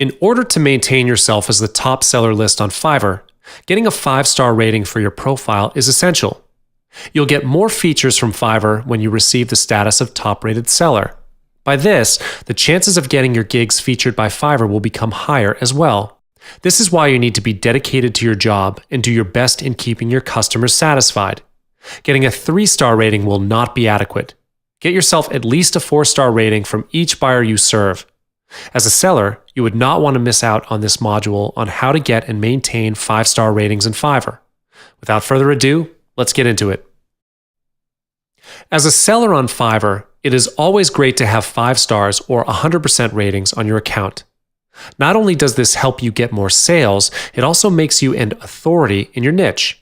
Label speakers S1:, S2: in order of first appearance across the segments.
S1: In order to maintain yourself as the top seller list on Fiverr, getting a 5-star rating for your profile is essential. You'll get more features from Fiverr when you receive the status of top-rated seller. By this, the chances of getting your gigs featured by Fiverr will become higher as well. This is why you need to be dedicated to your job and do your best in keeping your customers satisfied. Getting a 3-star rating will not be adequate. Get yourself at least a 4-star rating from each buyer you serve. As a seller, you would not want to miss out on this module on how to get and maintain 5-star ratings in Fiverr. Without further ado, let's get into it. As a seller on Fiverr, it is always great to have 5 stars or 100% ratings on your account. Not only does this help you get more sales, it also makes you an authority in your niche.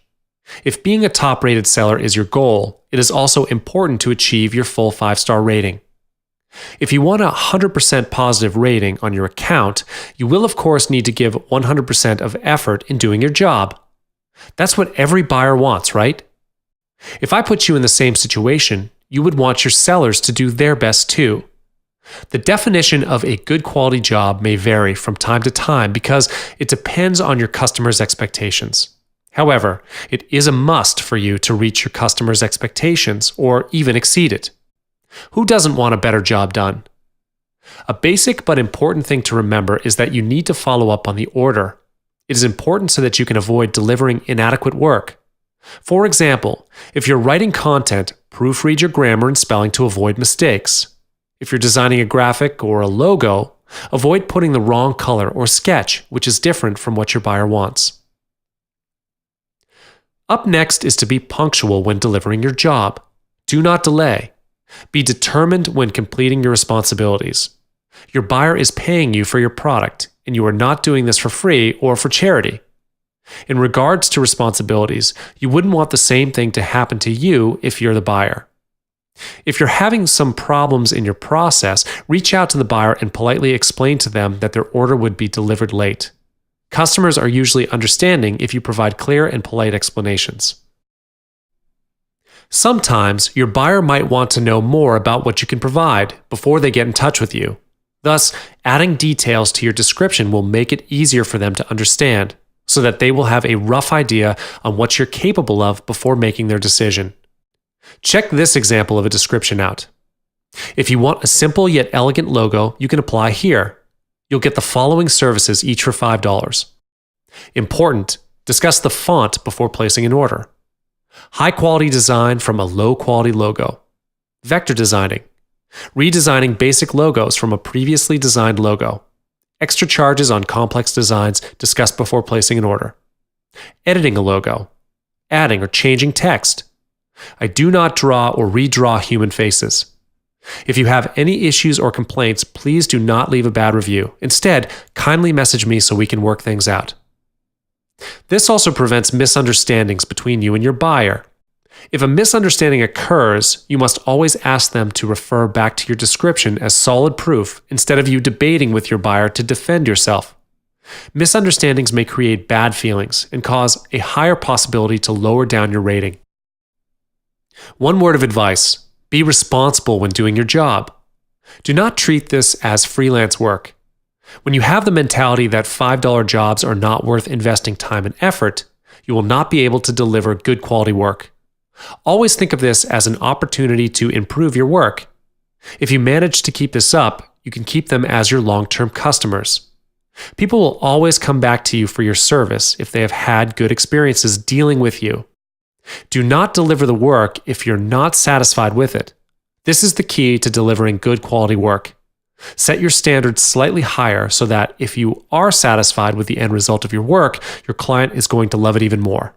S1: If being a top-rated seller is your goal, it is also important to achieve your full 5-star rating. If you want a 100% positive rating on your account, you will of course need to give 100% of effort in doing your job. That's what every buyer wants, right? If I put you in the same situation, you would want your sellers to do their best too. The definition of a good quality job may vary from time to time because it depends on your customer's expectations. However, it is a must for you to reach your customer's expectations or even exceed it. Who doesn't want a better job done? A basic but important thing to remember is that you need to follow up on the order. It is important so that you can avoid delivering inadequate work. For example, if you're writing content, proofread your grammar and spelling to avoid mistakes. If you're designing a graphic or a logo, avoid putting the wrong color or sketch, which is different from what your buyer wants. Up next is to be punctual when delivering your job. Do not delay. Be determined when completing your responsibilities. Your buyer is paying you for your product, and you are not doing this for free or for charity. In regards to responsibilities, you wouldn't want the same thing to happen to you if you're the buyer. If you're having some problems in your process, reach out to the buyer and politely explain to them that their order would be delivered late. Customers are usually understanding if you provide clear and polite explanations. Sometimes your buyer might want to know more about what you can provide before they get in touch with you. Thus, adding details to your description will make it easier for them to understand, so that they will have a rough idea on what you're capable of before making their decision. Check this example of a description out. If you want a simple yet elegant logo, you can apply here. You'll get the following services each for $5. Important: discuss the font before placing an order. High quality design from a low quality logo. Vector designing. Redesigning basic logos from a previously designed logo. Extra charges on complex designs discussed before placing an order. Editing a logo. Adding or changing text. I do not draw or redraw human faces. If you have any issues or complaints, please do not leave a bad review. Instead, kindly message me so we can work things out. This also prevents misunderstandings between you and your buyer. If a misunderstanding occurs, you must always ask them to refer back to your description as solid proof instead of you debating with your buyer to defend yourself. Misunderstandings may create bad feelings and cause a higher possibility to lower down your rating. One word of advice: be responsible when doing your job. Do not treat this as freelance work. When you have the mentality that $5 jobs are not worth investing time and effort, you will not be able to deliver good quality work. Always think of this as an opportunity to improve your work. If you manage to keep this up, you can keep them as your long-term customers. People will always come back to you for your service if they have had good experiences dealing with you. Do not deliver the work if you're not satisfied with it. This is the key to delivering good quality work. Set your standards slightly higher so that if you are satisfied with the end result of your work, your client is going to love it even more.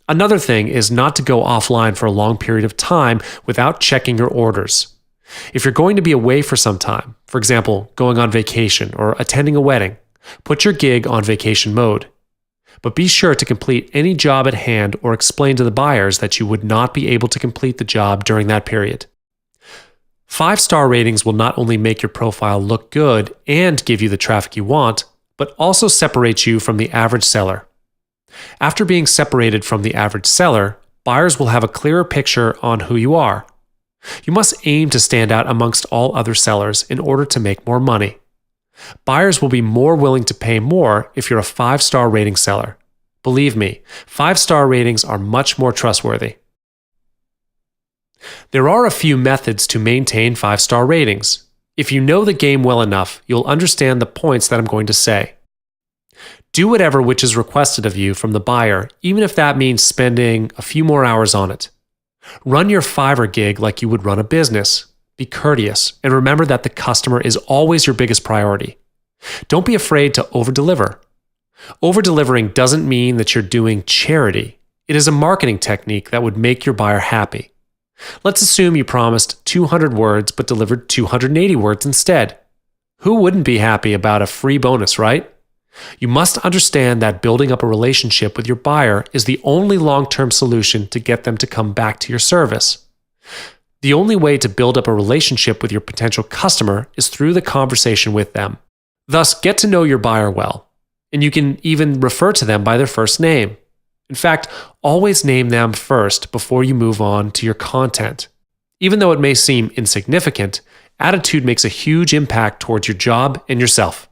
S1: Another thing is not to go offline for a long period of time without checking your orders. If you're going to be away for some time, for example, going on vacation or attending a wedding, put your gig on vacation mode. But be sure to complete any job at hand or explain to the buyers that you would not be able to complete the job during that period. 5-star ratings will not only make your profile look good and give you the traffic you want, but also separate you from the average seller. After being separated from the average seller, buyers will have a clearer picture on who you are. You must aim to stand out amongst all other sellers in order to make more money. Buyers will be more willing to pay more if you're a 5-star rating seller. Believe me, 5-star ratings are much more trustworthy. There are a few methods to maintain 5-star ratings. If you know the game well enough, you'll understand the points that I'm going to say. Do whatever which is requested of you from the buyer, even if that means spending a few more hours on it. Run your Fiverr gig like you would run a business. Be courteous, and remember that the customer is always your biggest priority. Don't be afraid to over-deliver. Over-delivering doesn't mean that you're doing charity. It is a marketing technique that would make your buyer happy. Let's assume you promised 200 words but delivered 280 words instead. Who wouldn't be happy about a free bonus, right? You must understand that building up a relationship with your buyer is the only long-term solution to get them to come back to your service. The only way to build up a relationship with your potential customer is through the conversation with them. Thus, get to know your buyer well, and you can even refer to them by their first name. In fact, always name them first before you move on to your content. Even though it may seem insignificant, attitude makes a huge impact towards your job and yourself.